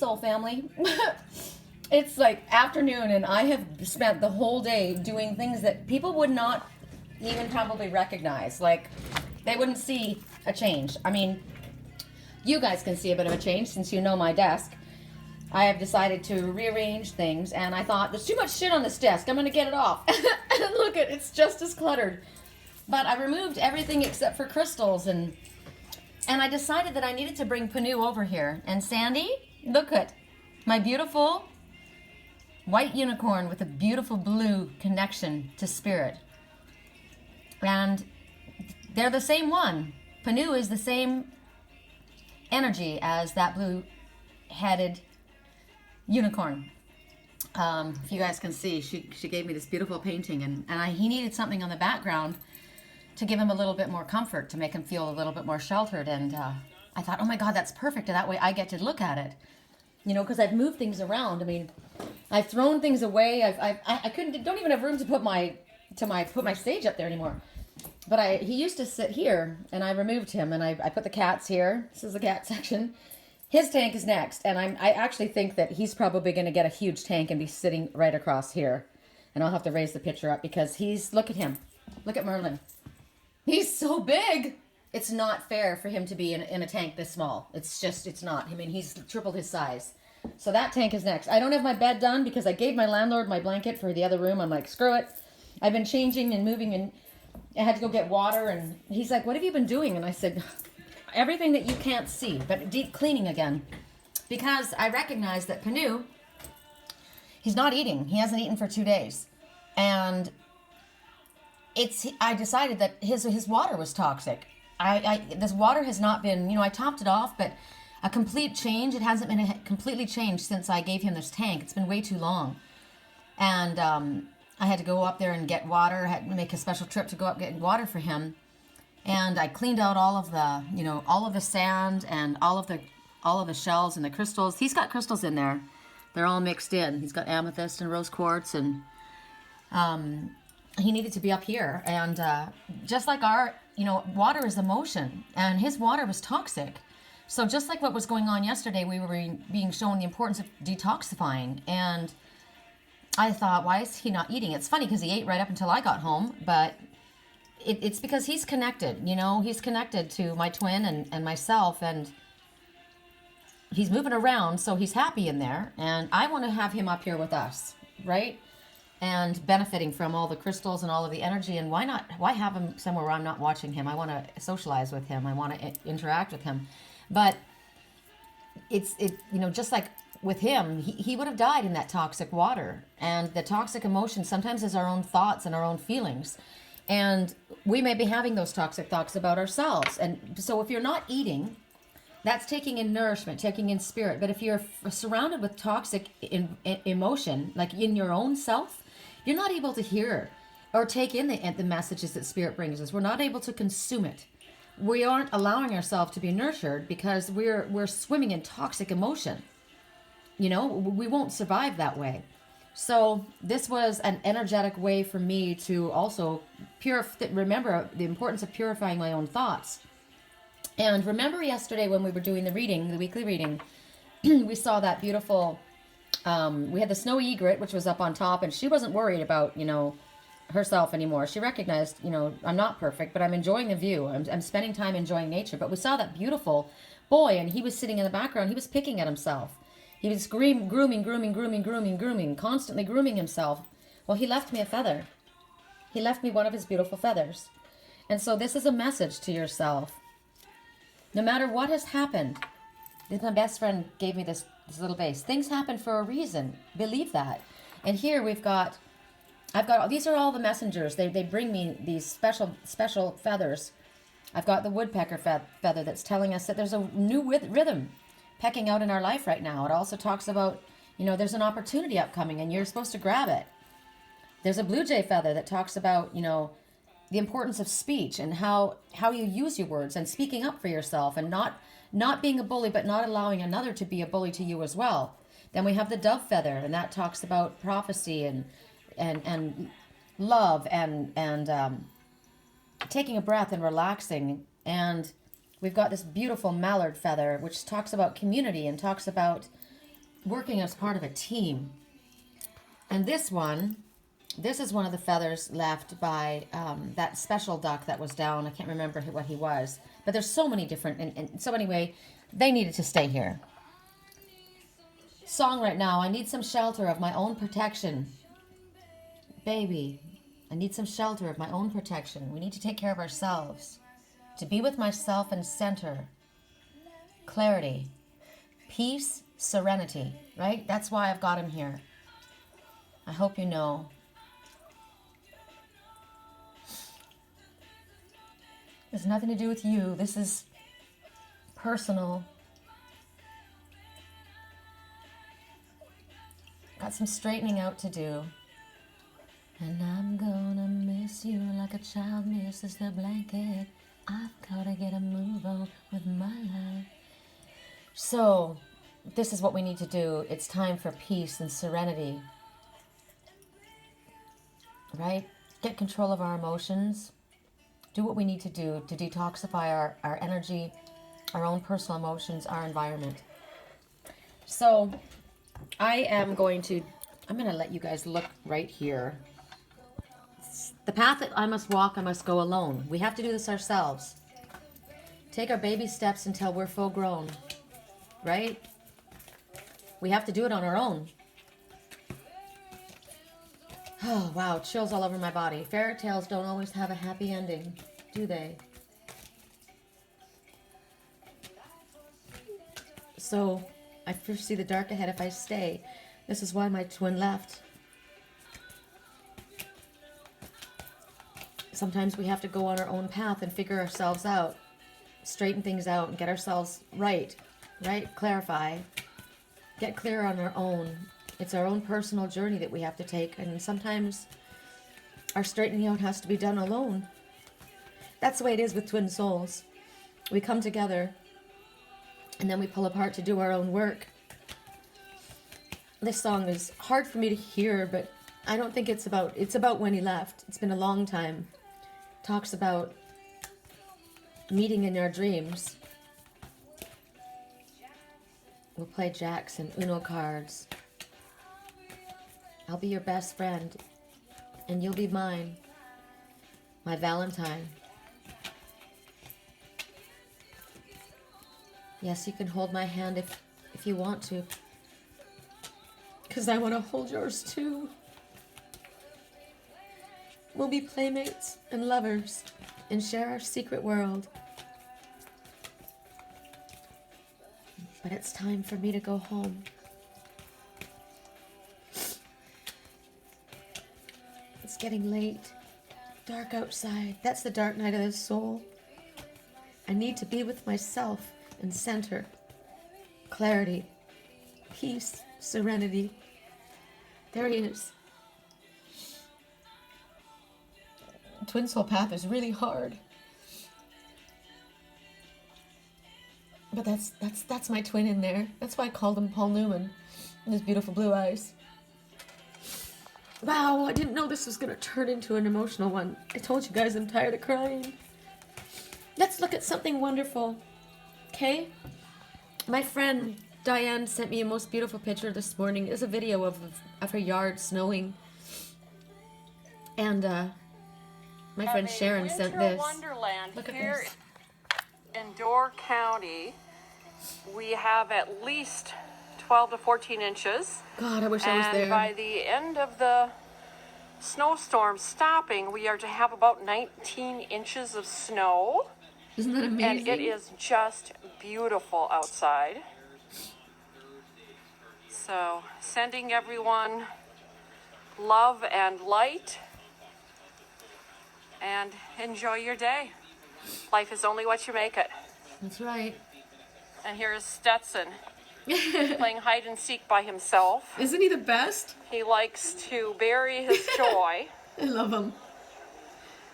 soul family. It's like afternoon and I have spent the whole day doing things that people would not even probably recognize. Like, they wouldn't see a change. I mean, you guys can see a bit of a change since you know my desk. I have decided to rearrange things, and I thought, there's too much shit on this desk. I'm going to get it off. And look, it's just as cluttered. But I removed everything except for crystals, and I decided that I needed to bring Panu over here. And Sandy, look at my beautiful white unicorn with a beautiful blue connection to spirit. And they're the same one. Panu is the same energy as that blue-headed unicorn. If you guys can see, she gave me this beautiful painting, and he needed something on the background to give him a little bit more comfort, to make him feel a little bit more sheltered. And I thought, oh my God, that's perfect. And that way I get to look at it, you know, because I've moved things around. I mean, I've thrown things away. Don't even have room to put my stage up there anymore. But he used to sit here, and I removed him, and I put the cats here. This is the cat section. His tank is next, and I actually think that he's probably going to get a huge tank and be sitting right across here. And I'll have to raise the picture up because look at him. Look at Merlin. He's so big. It's not fair for him to be in a tank this small. It's not. I mean, he's tripled his size. So that tank is next. I don't have my bed done because I gave my landlord my blanket for the other room. I'm like, screw it. I've been changing and moving, and I had to go get water. And he's like, what have you been doing? And I said, everything that you can't see, but deep cleaning again. Because I recognize that Panu, he's not eating. He hasn't eaten for 2 days. And I decided that his water was toxic. This water has not been, you know, I topped it off, but a complete change, it hasn't been completely changed since I gave him this tank. It's been way too long. And I had to go up there and get water. I had to make a special trip to go up and get water for him. And I cleaned out all of the sand and all of the shells and the crystals. He's got crystals in there. They're all mixed in. He's got amethyst and rose quartz, and he needed to be up here. And just like water is emotion, and his water was toxic. So just like what was going on yesterday, we were being shown the importance of detoxifying. And I thought, why is he not eating? It's funny because he ate right up until I got home, but it's because he's connected, you know, he's connected to my twin and myself, and he's moving around, so he's happy in there, and I want to have him up here with us, right? And benefiting from all the crystals and all of the energy. And why have him somewhere where I'm not watching him? I want to socialize with him. I want to interact with him. But just like with him, he would have died in that toxic water. And the toxic emotion sometimes is our own thoughts and our own feelings. And we may be having those toxic thoughts about ourselves. And so if you're not eating, that's taking in nourishment, taking in spirit. But if you're surrounded with toxic emotion, like in your own self, you're not able to hear or take in the messages that spirit brings us. We're not able to consume it. We aren't allowing ourselves to be nurtured because we're swimming in toxic emotion. You know, we won't survive that way. So this was an energetic way for me to also remember the importance of purifying my own thoughts. And remember yesterday when we were doing the weekly reading, we saw that beautiful, we had the snowy egret, which was up on top, and she wasn't worried about, herself anymore. She recognized, I'm not perfect, but I'm enjoying the view. I'm spending time enjoying nature. But we saw that beautiful boy, and he was sitting in the background. He was picking at himself. He was grooming, constantly grooming himself. Well, he left me a feather. He left me one of his beautiful feathers. And so this is a message to yourself. No matter what has happened, my best friend gave me this little vase. Things happen for a reason. Believe that. And here these are all the messengers. They bring me these special feathers. I've got the woodpecker feather that's telling us that there's a new rhythm pecking out in our life right now. It also talks about, there's an opportunity upcoming and you're supposed to grab it. There's a blue jay feather that talks about, the importance of speech and how you use your words and speaking up for yourself and not being a bully, but not allowing another to be a bully to you as well. Then we have the dove feather, and that talks about prophecy and love and taking a breath and relaxing. And we've got this beautiful mallard feather, which talks about community and talks about working as part of a team. And this is one of the feathers left by that special duck that was down. I can't remember what he was. But there's so many different, and so anyway, they needed to stay here. Song right now, I need some shelter of my own protection. Baby, I need some shelter of my own protection. We need to take care of ourselves. To be with myself and center. Clarity. Peace, serenity, right? That's why I've got him here. I hope you know. There's nothing to do with you. This is personal. Got some straightening out to do. And I'm gonna miss you like a child misses their blanket. I've gotta get a move on with my life. So, this is what we need to do. It's time for peace and serenity. Right? Get control of our emotions. Do what we need to do to detoxify our energy, our own personal emotions, our environment. So, I'm going to let you guys look right here. The path that I must walk, I must go alone. We have to do this ourselves. Take our baby steps until we're full grown. Right? We have to do it on our own. Oh, wow, chills all over my body. Fairy tales don't always have a happy ending, do they? So, I first see the dark ahead if I stay. This is why my twin left. Sometimes we have to go on our own path and figure ourselves out, straighten things out and get ourselves right? Clarify, get clear on our own. It's our own personal journey that we have to take, and sometimes our straightening out has to be done alone. That's the way it is with twin souls. We come together, and then we pull apart to do our own work. This song is hard for me to hear, but I don't think it's about when he left. It's been a long time. Talks about meeting in our dreams. We'll play jacks and Uno cards. I'll be your best friend, and you'll be mine, my Valentine. Yes, you can hold my hand if you want to, because I want to hold yours too. We'll be playmates and lovers and share our secret world. But it's time for me to go home. It's getting late. Dark outside. That's the dark night of the soul. I need to be with myself and center. Clarity. Peace. Serenity. There he is. Twin soul path is really hard. But that's my twin in there. That's why I called him Paul Newman. And his beautiful blue eyes. Wow, I didn't know this was going to turn into an emotional one. I told you guys I'm tired of crying. Let's look at something wonderful. Okay? My friend Diane sent me a most beautiful picture this morning. It's a video of her yard snowing. And my friend Sharon sent this. Wonderland. Look at Here this. in Door County, we have at least 12 to 14 inches. God, I wish I was there. And by the end of the snowstorm stopping, we are to have about 19 inches of snow. Isn't that amazing? And it is just beautiful outside. So, sending everyone love and light. And enjoy your day. Life is only what you make it. That's right. And here is Stetson playing hide and seek by himself. Isn't he the best? He likes to bury his joy. I love him.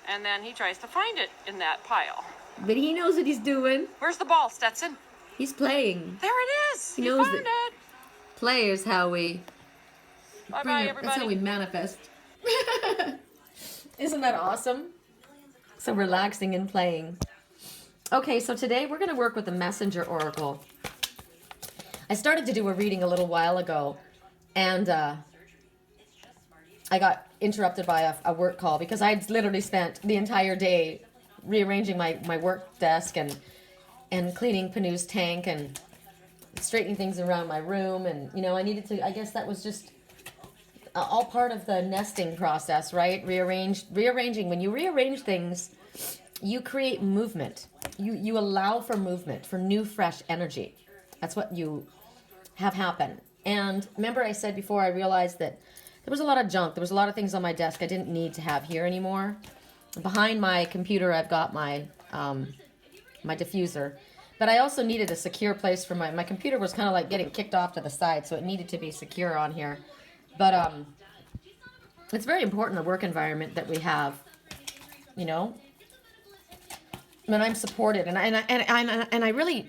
And then he tries to find it in that pile. But he knows what he's doing. Where's the ball, Stetson? He's playing. There it is. He You knows found that it. play is how we Bye-bye, everybody. That's how we manifest. Isn't that awesome? So relaxing and playing. Okay, so today we're going to work with the Messenger Oracle. I started to do a reading a little while ago, and I got interrupted by a work call because I'd literally spent the entire day rearranging my work desk and cleaning Panu's tank and straightening things around my room. And, you know, I needed to, I guess that was just all part of the nesting process, right? Rearranging. When you rearrange things, you create movement. You allow for movement, for new, fresh energy. That's what you have happen. And remember I said before, I realized that there was a lot of junk. There was a lot of things on my desk I didn't need to have here anymore. Behind my computer, I've got my my diffuser. But I also needed a secure place for my computer was kind of like getting kicked off to the side, so it needed to be secure on here. But it's very important, the work environment that we have, you know. And I'm supported, and I really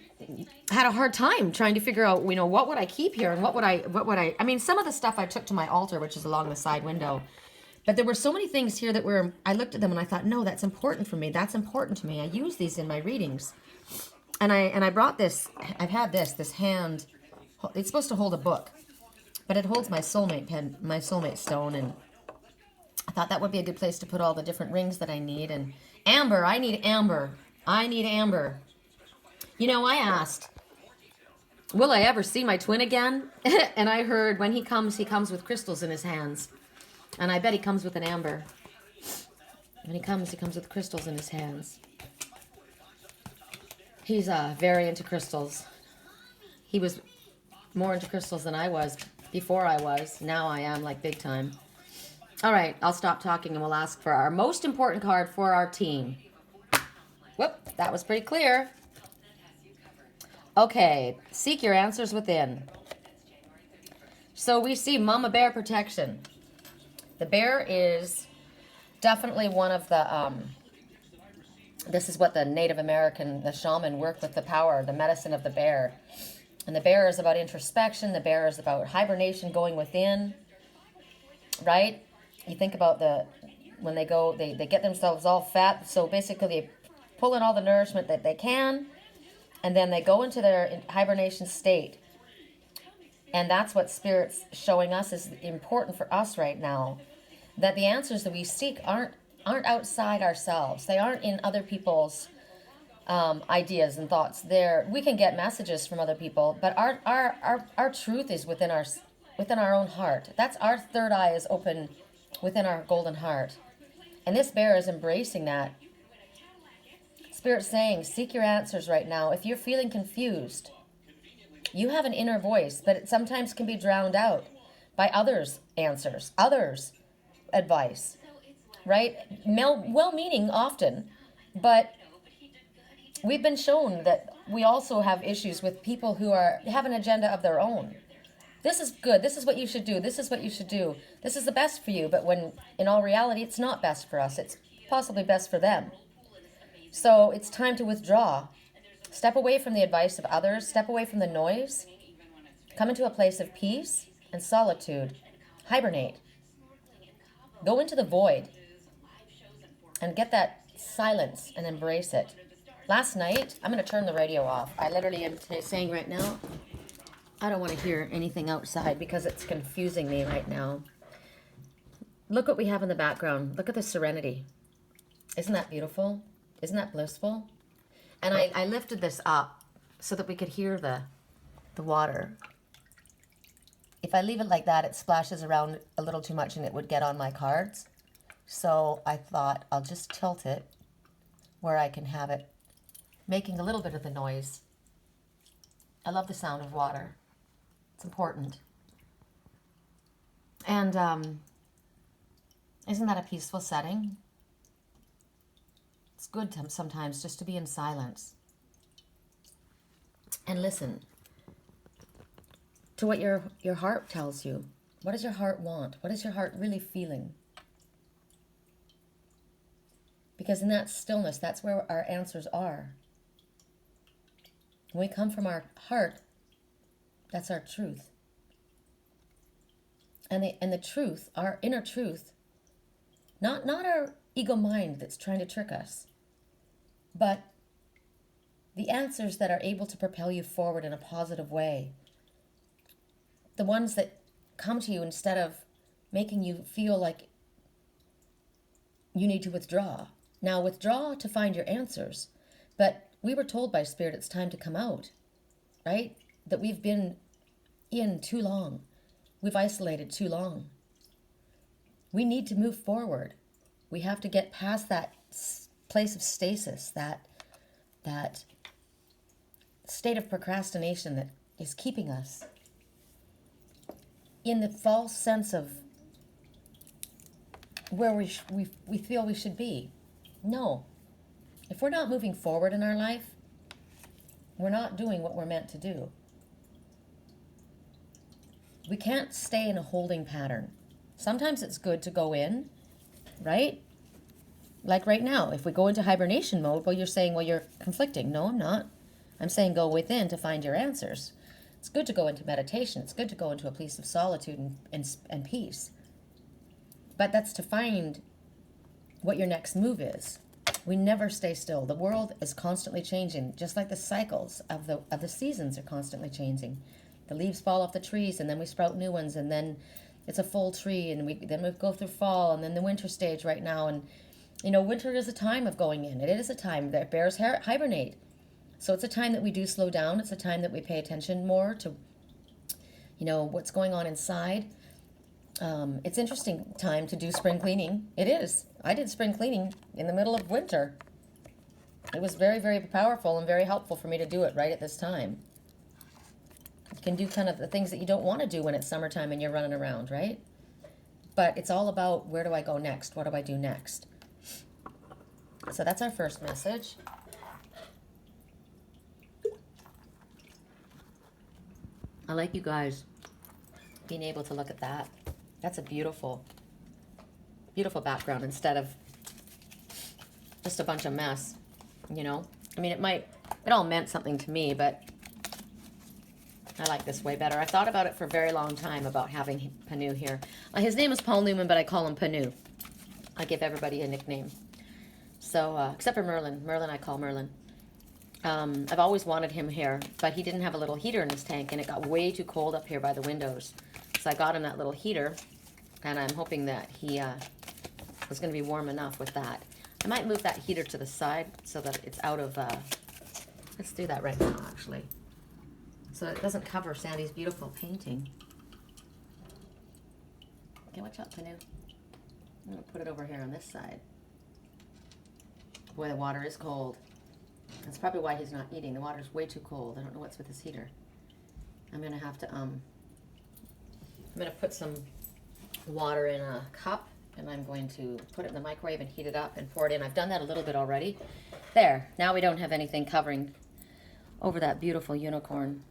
had a hard time trying to figure out, you know, what would I keep here and what would I. I mean, some of the stuff I took to my altar, which is along the side window, but there were so many things here that were. I looked at them and I thought, no, that's important for me. That's important to me. I use these in my readings, and I brought this. I've had this hand. It's supposed to hold a book, but it holds my soulmate pen, my soulmate stone, and I thought that would be a good place to put all the different rings that I need. And amber, I need amber. I need amber. You know, I asked, will I ever see my twin again? And I heard when he comes with crystals in his hands. And I bet he comes with an amber. When he comes with crystals in his hands. He's very into crystals. He was more into crystals than I was before I was. Now I am, like, big time. All right, I'll stop talking and we'll ask for our most important card for our team. Whoop, that was pretty clear. Okay, seek your answers within. So we see Mama Bear protection. The bear is definitely one of the, this is what the Native American, the shaman worked with the power, the medicine of the bear. And the bear is about introspection. The bear is about hibernation, going within, right? You think about when they go, they get themselves all fat. So basically they pull in all the nourishment that they can, and then they go into their hibernation state. And that's what Spirit's showing us is important for us right now. That the answers that we seek aren't outside ourselves. They aren't in other people's ideas and thoughts. We can get messages from other people, but our truth is within our own heart. That's our third eye is open within our golden heart. And this bear is embracing that. Spirit's saying, seek your answers right now. If you're feeling confused, you have an inner voice, but it sometimes can be drowned out by others' answers, others' advice, right? Well-meaning often, but we've been shown that we also have issues with people who have an agenda of their own. This is good. This is what you should do. This is what you should do. This is the best for you. But when in all reality, it's not best for us. It's possibly best for them. So it's time to withdraw. Step away from the advice of others. Step away from the noise. Come into a place of peace and solitude. Hibernate. Go into the void and get that silence and embrace it. Last night, I'm going to turn the radio off. I literally am saying right now, I don't want to hear anything outside because it's confusing me right now. Look what we have in the background. Look at the serenity. Isn't that beautiful? Isn't that blissful? And I lifted this up so that we could hear the water. If I leave it like that, it splashes around a little too much and it would get on my cards. So I thought I'll just tilt it where I can have it making a little bit of the noise. I love the sound of water. It's important. And isn't that a peaceful setting? It's good sometimes just to be in silence and listen to what your heart tells you. What does your heart want? What is your heart really feeling? Because in that stillness, that's where our answers are. When we come from our heart, that's our truth. And the truth, our inner truth, not our ego mind that's trying to trick us, but the answers that are able to propel you forward in a positive way, the ones that come to you instead of making you feel like you need to withdraw. Now, withdraw to find your answers. But we were told by Spirit it's time to come out, right? That we've been in too long. We've isolated too long. We need to move forward. We have to get past that place of stasis, that state of procrastination that is keeping us in the false sense of where we feel we should be. No. If we're not moving forward in our life, we're not doing what we're meant to do. We can't stay in a holding pattern. Sometimes it's good to go in, right? Like right now, if we go into hibernation mode, well, you're saying, well, you're conflicting. No, I'm not. I'm saying go within to find your answers. It's good to go into meditation. It's good to go into a place of solitude and peace. But that's to find what your next move is. We never stay still. The world is constantly changing, just like the cycles of the seasons are constantly changing. The leaves fall off the trees, and then we sprout new ones, and then it's a full tree, and then we go through fall, and then the winter stage right now. And winter is a time of going in. It is a time that bears hibernate. So it's a time that we do slow down. It's a time that we pay attention more to, what's going on inside. It's interesting time to do spring cleaning. It is. I did spring cleaning in the middle of winter. It was very, very powerful and very helpful for me to do it right at this time. You can do kind of the things that you don't want to do when it's summertime and you're running around, right? But it's all about, where do I go next? What do I do next? So that's our first message. I like you guys being able to look at that. That's a beautiful, beautiful background instead of just a bunch of mess, I mean, it all meant something to me, but I like this way better. I thought about it for a very long time about having Panu here. His name is Paul Newman, but I call him Panu. I give everybody a nickname. So, except for Merlin. Merlin, I call Merlin. I've always wanted him here, but he didn't have a little heater in his tank, and it got way too cold up here by the windows. So I got him that little heater, and I'm hoping that he was going to be warm enough with that. I might move that heater to the side so that it's out of... let's do that right now, actually. So it doesn't cover Sandy's beautiful painting. Okay, watch out, Panu. I'm going to put it over here on this side. Boy, the water is cold. That's probably why he's not eating. The water's way too cold. I don't know what's with this heater. I'm going to have to, I'm going to put some water in a cup, and I'm going to put it in the microwave and heat it up and pour it in. I've done that a little bit already. There. Now we don't have anything covering over that beautiful unicorn.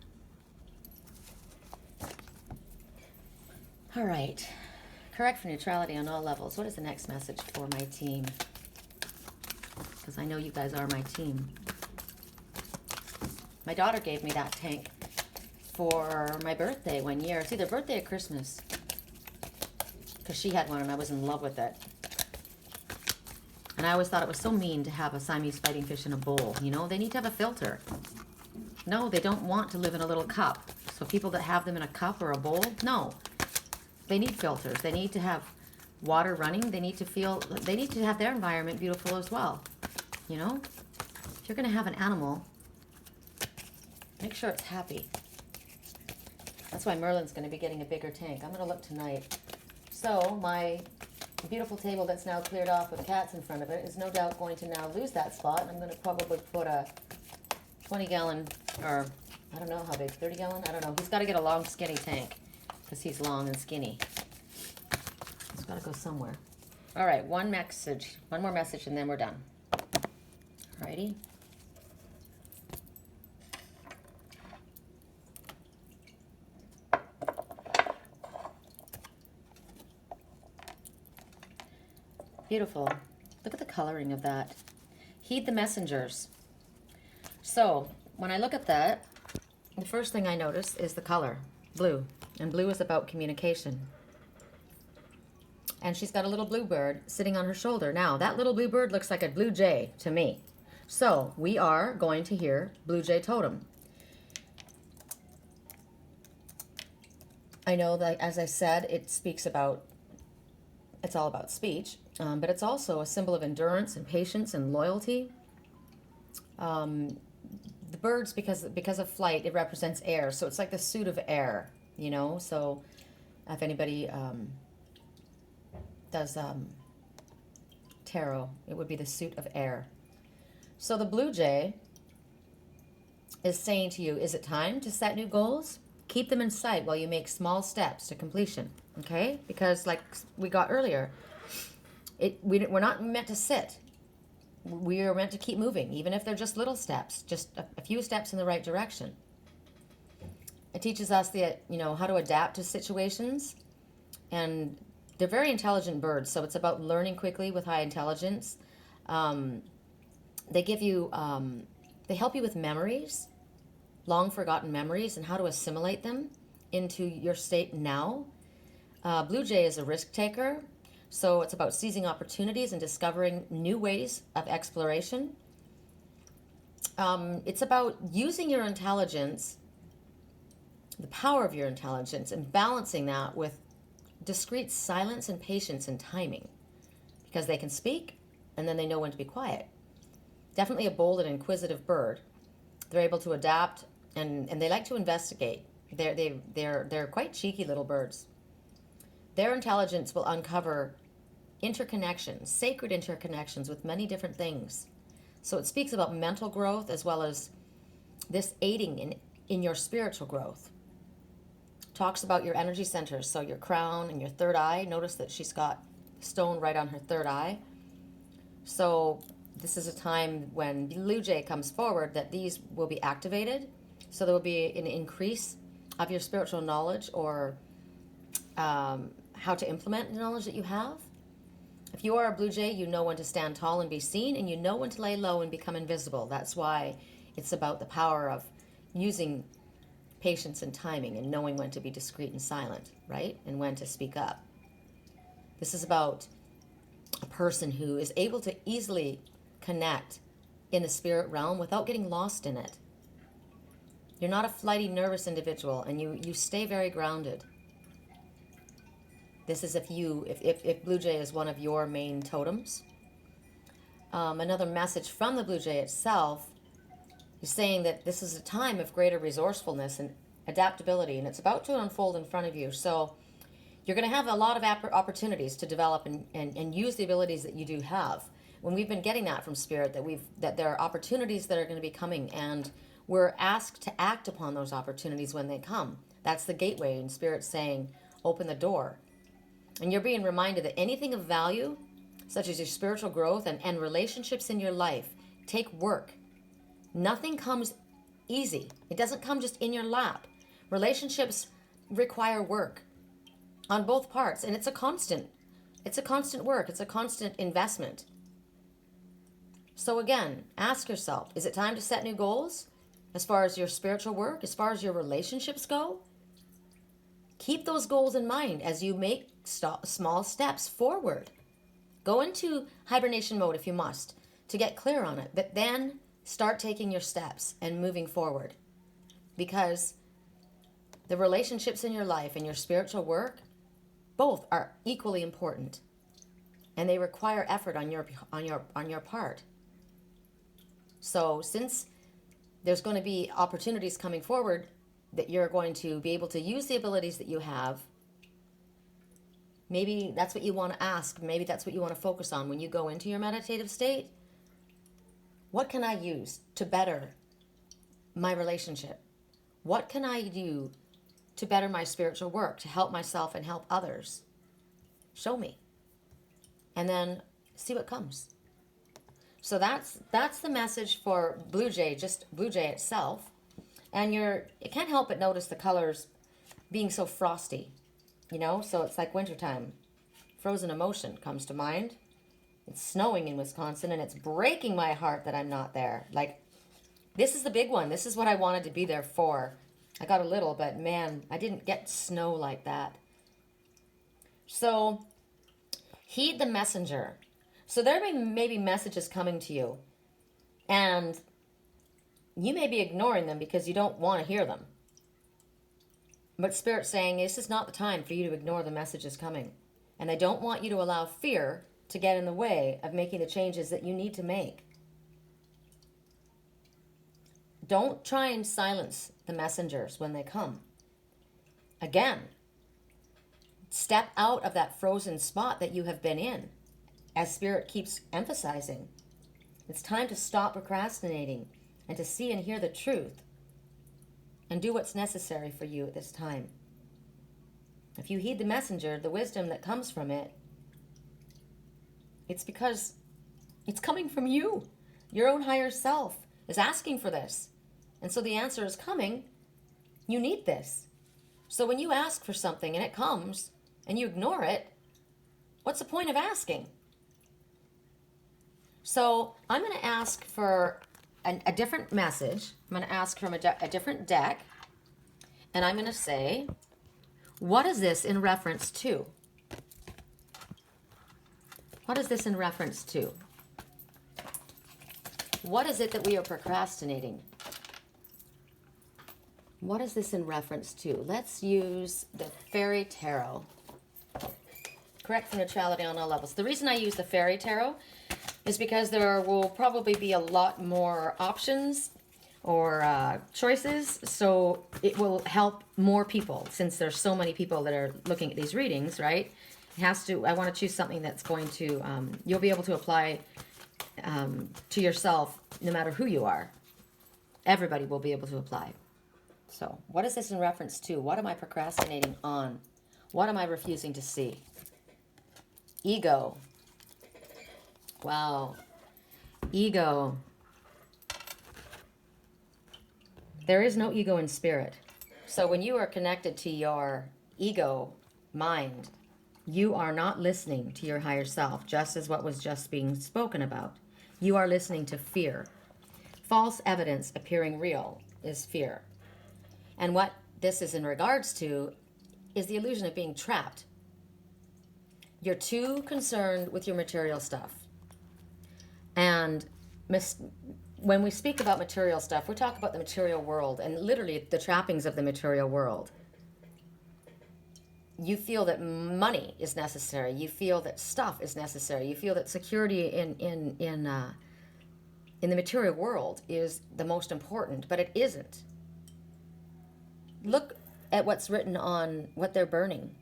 All right. Correct for neutrality on all levels. What is the next message for my team? Because I know you guys are my team. My daughter gave me that tank for my birthday one year. It's either birthday or Christmas. Because she had one and I was in love with it. And I always thought it was so mean to have a Siamese fighting fish in a bowl. They need to have a filter. No, they don't want to live in a little cup. So people that have them in a cup or a bowl, no. They need filters. They need to have water running. They need to have their environment beautiful as well. If you're going to have an animal, make sure it's happy. That's why Merlin's going to be getting a bigger tank. I'm going to look tonight. So my beautiful table that's now cleared off with cats in front of it is no doubt going to now lose that spot. I'm going to probably put a 20-gallon, or I don't know how big, 30-gallon? I don't know. He's got to get a long, skinny tank because he's long and skinny. It's got to go somewhere. All right, one more message, and then we're done. Alrighty. Beautiful. Look at the coloring of that. Heed the messengers. So, when I look at that, the first thing I notice is the color, blue. And blue is about communication. And she's got a little bluebird sitting on her shoulder. Now, that little bluebird looks like a blue jay to me. So, we are going to hear Blue Jay Totem. I know that, as I said, it's all about speech, but it's also a symbol of endurance and patience and loyalty. The birds, because of flight, it represents air, so it's like the suit of air, So if anybody does tarot, it would be the suit of air. So the blue jay is saying to you, is it time to set new goals? Keep them in sight while you make small steps to completion, okay? Because like we got earlier, we're not meant to sit. We are meant to keep moving, even if they're just little steps, just a few steps in the right direction. It teaches us how to adapt to situations, and they're very intelligent birds, so it's about learning quickly with high intelligence. They give you, they help you with memories, long forgotten memories, and how to assimilate them into your state now. Blue jay is a risk taker, so it's about seizing opportunities and discovering new ways of exploration. It's about using your intelligence, the power of your intelligence, and balancing that with discreet silence and patience and timing, because they can speak and then they know when to be quiet. Definitely a bold and inquisitive bird. They're able to adapt, and they like to investigate. They're quite cheeky little birds. Their intelligence will uncover interconnections, sacred interconnections with many different things. So it speaks about mental growth as well as this aiding in your spiritual growth. Talks about your energy centers, so your crown and your third eye. Notice that she's got stone right on her third eye. So this is a time when blue jay comes forward that these will be activated. So there will be an increase of your spiritual knowledge, or how to implement the knowledge that you have. If you are a blue jay, you know when to stand tall and be seen, and you know when to lay low and become invisible. That's why it's about the power of using patience and timing and knowing when to be discreet and silent, right? And when to speak up. This is about a person who is able to easily connect in the spirit realm without getting lost in it. You're not a flighty, nervous individual, and you stay very grounded. This is if blue jay is one of your main totems. Another message from the blue jay itself is saying that this is a time of greater resourcefulness and adaptability, and it's about to unfold in front of you. So you're going to have a lot of opportunities to develop and use the abilities that you do have. When we've been getting that from Spirit, that there are opportunities that are going to be coming, and we're asked to act upon those opportunities when they come. That's the gateway, and Spirit's saying, open the door. And you're being reminded that anything of value, such as your spiritual growth and relationships in your life, take work. Nothing comes easy. It doesn't come just in your lap. Relationships require work on both parts, and it's a constant work. It's a constant investment. So again, ask yourself, is it time to set new goals as far as your spiritual work, as far as your relationships go? Keep those goals in mind as you make small steps forward. Go into hibernation mode if you must to get clear on it, but then start taking your steps and moving forward, because the relationships in your life and your spiritual work both are equally important, and they require effort on your part. So since there's going to be opportunities coming forward that you're going to be able to use the abilities that you have, maybe that's what you want to ask. Maybe that's what you want to focus on when you go into your meditative state. What can I use to better my relationship? What can I do to better my spiritual work, to help myself and help others? Show me. And then see what comes. So that's the message for blue jay, just blue jay itself. And you can't help but notice the colors being so frosty, so it's like wintertime. Frozen emotion comes to mind. It's snowing in Wisconsin, and it's breaking my heart that I'm not there. Like, this is the big one. This is what I wanted to be there for. I got a little, but man, I didn't get snow like that. So heed the messenger. So there may be messages coming to you, and you may be ignoring them because you don't want to hear them. But Spirit's saying this is not the time for you to ignore the messages coming. And they don't want you to allow fear to get in the way of making the changes that you need to make. Don't try and silence the messengers when they come. Again, step out of that frozen spot that you have been in, as Spirit keeps emphasizing. It's time to stop procrastinating and to see and hear the truth and do what's necessary for you at this time. If you heed the messenger, the wisdom that comes from it, it's because it's coming from you. Your own higher self is asking for this. And so the answer is coming. You need this. So when you ask for something and it comes and you ignore it, what's the point of asking? So I'm going to ask for a different message. I'm going to ask from a different deck. And I'm going to say, what is this in reference to? What is this in reference to? What is it that we are procrastinating? What is this in reference to? Let's use the Fairy Tarot. Correct neutrality on all levels. The reason I use the Fairy Tarot is because there will probably be a lot more options or choices, so it will help more people since there's so many people that are looking at these readings, right? It has to. I want to choose something that's going to you'll be able to apply to yourself no matter who you are. Everybody will be able to apply. So, what is this in reference to? What am I procrastinating on? What am I refusing to see? Ego. Wow. Ego. There is no ego in spirit. So when you are connected to your ego mind, you are not listening to your higher self, just as what was just being spoken about. You are listening to fear. False evidence appearing real is fear. And what this is in regards to is the illusion of being trapped. You're too concerned with your material stuff. And when we speak about material stuff, we talk about the material world and literally the trappings of the material world. You feel that money is necessary. You feel that stuff is necessary. You feel that security in the material world is the most important, but it isn't. Look at what's written on what they're burning.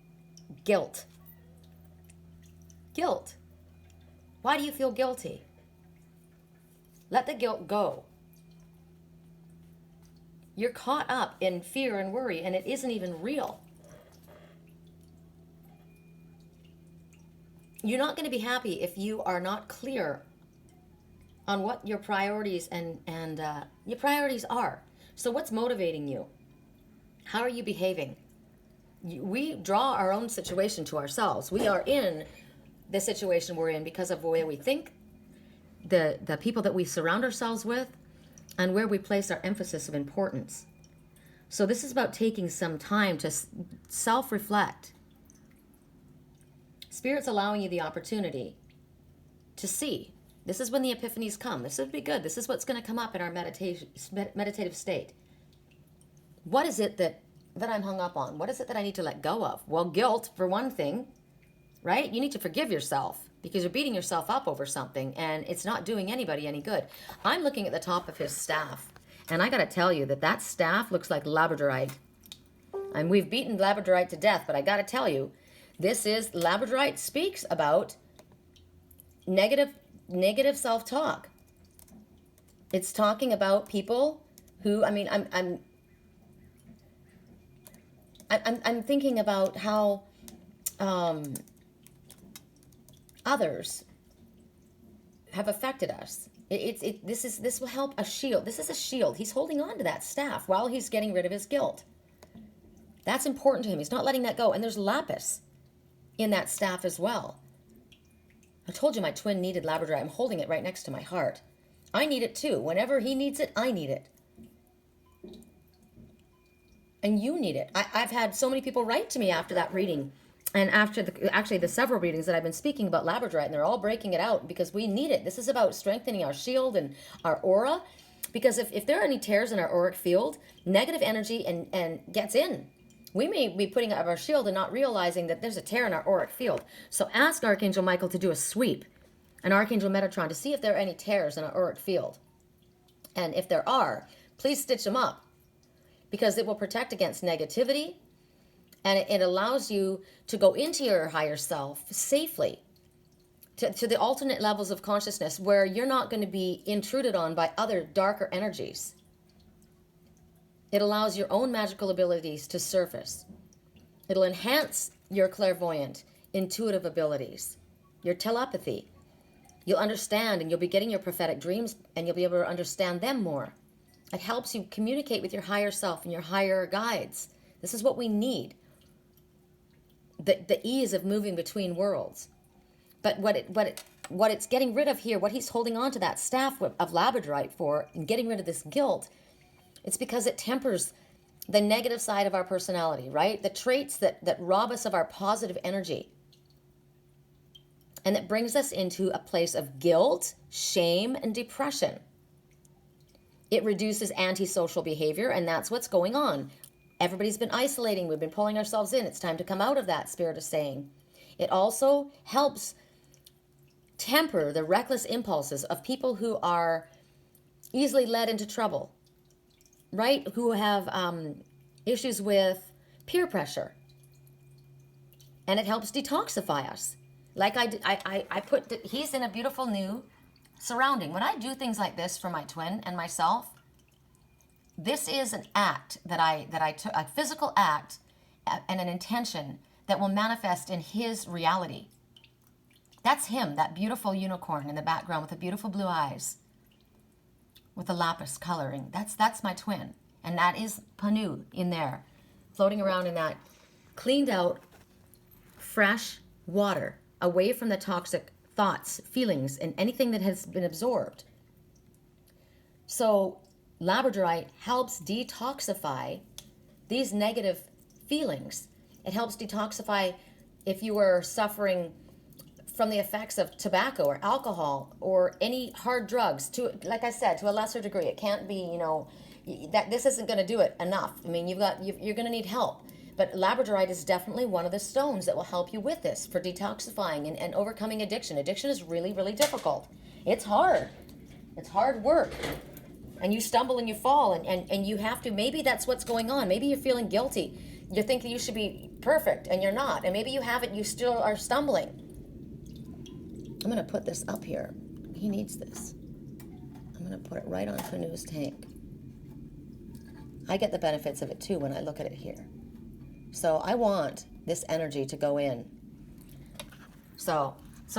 Guilt. Guilt. Why do you feel guilty? Let the guilt go. You're caught up in fear and worry, and it isn't even real. You're not going to be happy if you are not clear on what your priorities and your priorities are. So what's motivating you? How are you behaving? We draw our own situation to ourselves. We are in the situation we're in because of the way we think, the people that we surround ourselves with, and where we place our emphasis of importance. So this is about taking some time to self-reflect. Spirit's allowing you the opportunity to see. This is when the epiphanies come. This would be good. This is what's going to come up in our meditative state. What is it that I'm hung up on? What is it that I need to let go of? Well, guilt, for one thing, right? You need to forgive yourself because you're beating yourself up over something and it's not doing anybody any good. I'm looking at the top of his staff, and I got to tell you that staff looks like labradorite. And we've beaten labradorite to death, but I got to tell you, this is labradorite speaks about negative self-talk. It's talking about people who, I mean, I'm thinking about how others have affected us. This will help a shield. This is a shield. He's holding on to that staff while he's getting rid of his guilt. That's important to him. He's not letting that go. And there's lapis in that staff as well. I told you my twin needed labradorite. I'm holding it right next to my heart. I need it too. Whenever he needs it, I need it. And you need it. I've had so many people write to me after that reading and after the several readings that I've been speaking about labradorite, and they're all breaking it out because we need it. This is about strengthening our shield and our aura, because if there are any tears in our auric field, negative energy and gets in. we may be putting up our shield and not realizing that there's a tear in our auric field. So ask Archangel Michael to do a sweep, and Archangel Metatron, to see if there are any tears in our auric field. And if there are, please stitch them up, because it will protect against negativity, and it allows you to go into your higher self safely, to the alternate levels of consciousness where you're not going to be intruded on by other darker energies. It allows your own magical abilities to surface. It'll enhance your clairvoyant, intuitive abilities, your telepathy. You'll understand, and you'll be getting your prophetic dreams, and you'll be able to understand them more. It helps you communicate with your higher self and your higher guides. This is what we need. The ease of moving between worlds. But what it's getting rid of here, what he's holding on to that staff of labradorite for, and getting rid of this guilt, it's because it tempers the negative side of our personality, right? The traits that rob us of our positive energy. And that brings us into a place of guilt, shame, and depression. It reduces antisocial behavior, and that's what's going on. Everybody's been isolating. We've been pulling ourselves in. It's time to come out of that, Spirit is saying. It also helps temper the reckless impulses of people who are easily led into trouble, right? Who have issues with peer pressure. And it helps detoxify us. Like I put, he's in a beautiful new surrounding. When I do things like this for my twin and myself, this is an act that I took, a physical act and an intention that will manifest in his reality. That's him, that beautiful unicorn in the background with the beautiful blue eyes, with the lapis coloring. That's my twin. And that is Panu in there, floating around in that cleaned out, fresh water, away from the toxic thoughts, feelings, and anything that has been absorbed. So labradorite helps detoxify these negative feelings. It helps detoxify if you are suffering from the effects of tobacco or alcohol or any hard drugs, to, like I said, to a lesser degree. It can't be, that this isn't going to do it enough. I mean, you're going to need help. But labradorite is definitely one of the stones that will help you with this for detoxifying and overcoming addiction. Addiction is really, really difficult. It's hard. It's hard work. And you stumble and you fall, and you have to, maybe that's what's going on. Maybe you're feeling guilty. You're thinking you should be perfect, and you're not. And maybe you haven't, you still are stumbling. I'm going to put this up here. He needs this. I'm going to put it right on Panu's tank. I get the benefits of it too when I look at it here. So I want this energy to go in. So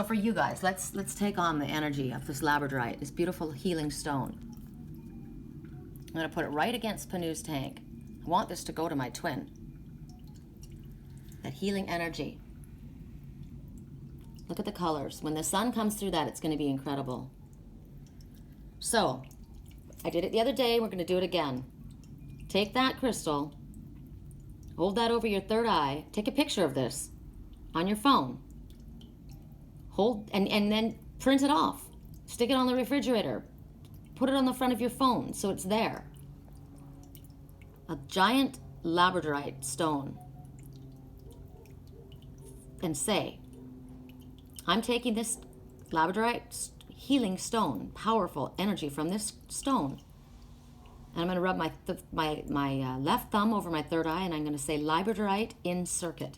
for you guys, let's take on the energy of this labradorite, this beautiful healing stone. I'm going to put it right against Panu's tank. I want this to go to my twin. That healing energy. Look at the colors. When the sun comes through that, it's going to be incredible. So, I did it the other day. We're going to do it again. Take that crystal. Hold that over your third eye. Take a picture of this on your phone. Hold, and then print it off. Stick it on the refrigerator. Put it on the front of your phone so it's there. A giant labradorite stone. And say, I'm taking this labradorite healing stone, powerful energy from this stone, and I'm going to rub my left thumb over my third eye, and I'm going to say labradorite in circuit.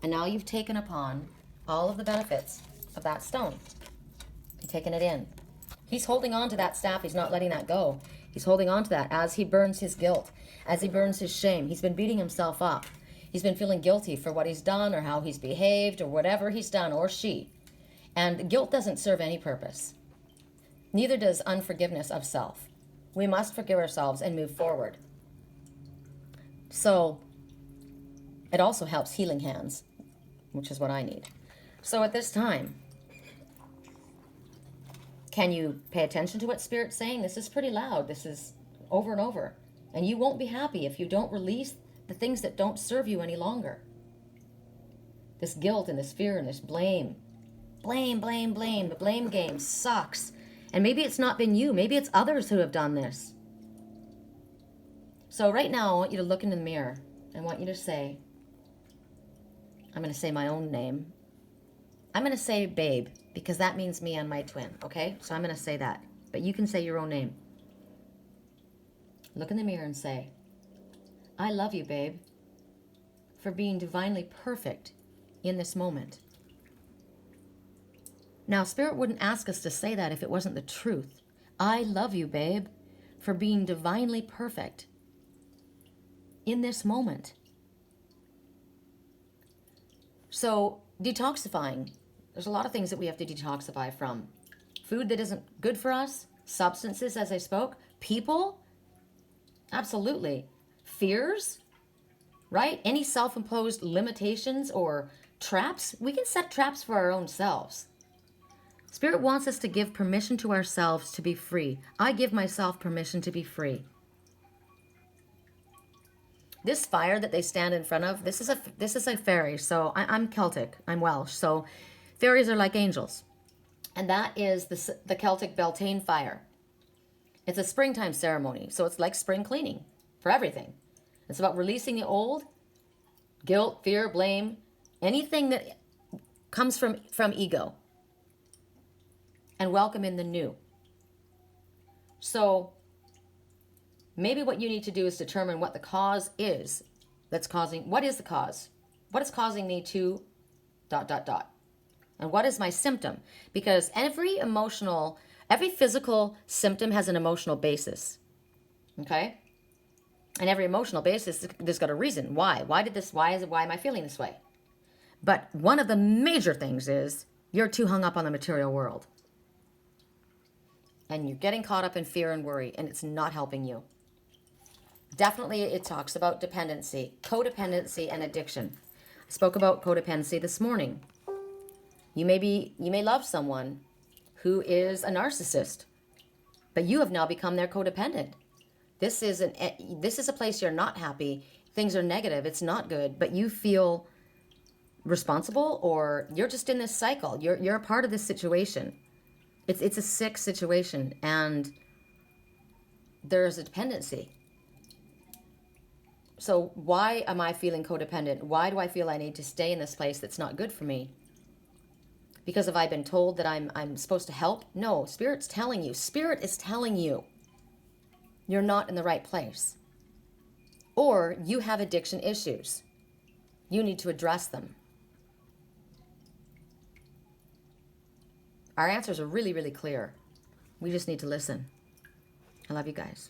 And now you've taken upon all of the benefits of that stone. You've taken it in. He's holding on to that staff. He's not letting that go. He's holding on to that as he burns his guilt, as he burns his shame. He's been beating himself up. He's been feeling guilty for what he's done or how he's behaved or whatever he's done, or she. And guilt doesn't serve any purpose. Neither does unforgiveness of self. We must forgive ourselves and move forward. So it also helps healing hands, which is what I need. So at this time, can you pay attention to what Spirit's saying? This is pretty loud. This is over and over. And you won't be happy if you don't release the things that don't serve you any longer. This guilt and this fear and this blame. Blame. The blame game sucks. And maybe it's not been you. Maybe it's others who have done this. So right now, I want you to look in the mirror. I want you to say, I'm going to say my own name. I'm going to say babe because that means me and my twin, okay? So I'm going to say that. But you can say your own name. Look in the mirror and say, I love you, babe, for being divinely perfect in this moment. Now, Spirit wouldn't ask us to say that if it wasn't the truth. I love you, babe, for being divinely perfect in this moment. So, detoxifying. There's a lot of things that we have to detoxify from. Food that isn't good for us, substances, as I spoke, people, absolutely. Fears, right? Any self-imposed limitations or traps, we can set traps for our own selves. Spirit wants us to give permission to ourselves to be free. I give myself permission to be free. This fire that they stand in front of, this is a fairy. So I'm Celtic, I'm Welsh. So fairies are like angels. And that is the Celtic Beltane fire. It's a springtime ceremony. So it's like spring cleaning for everything. It's about releasing the old, guilt, fear, blame, anything that comes from ego, and welcome in the new. So maybe what you need to do is determine what the cause is that's causing, what is the cause? What is causing me to ... And what is my symptom? Because every physical symptom has an emotional basis. Okay? And every emotional basis, there's got a reason. Why? Why am I feeling this way? But one of the major things is you're too hung up on the material world. And you're getting caught up in fear and worry, and it's not helping you. Definitely, it talks about dependency, codependency, and addiction. I spoke about codependency this morning. You may love someone who is a narcissist, but you have now become their codependent. This is a place you're not happy. Things are negative. It's not good, but you feel responsible, or you're just in this cycle. You're a part of this situation. It's a sick situation, and there's a dependency. So why am I feeling codependent? Why do I feel I need to stay in this place that's not good for me? Because have I been told that I'm supposed to help? No, Spirit is telling you you're not in the right place. Or you have addiction issues. You need to address them. Our answers are really, really clear. We just need to listen. I love you guys.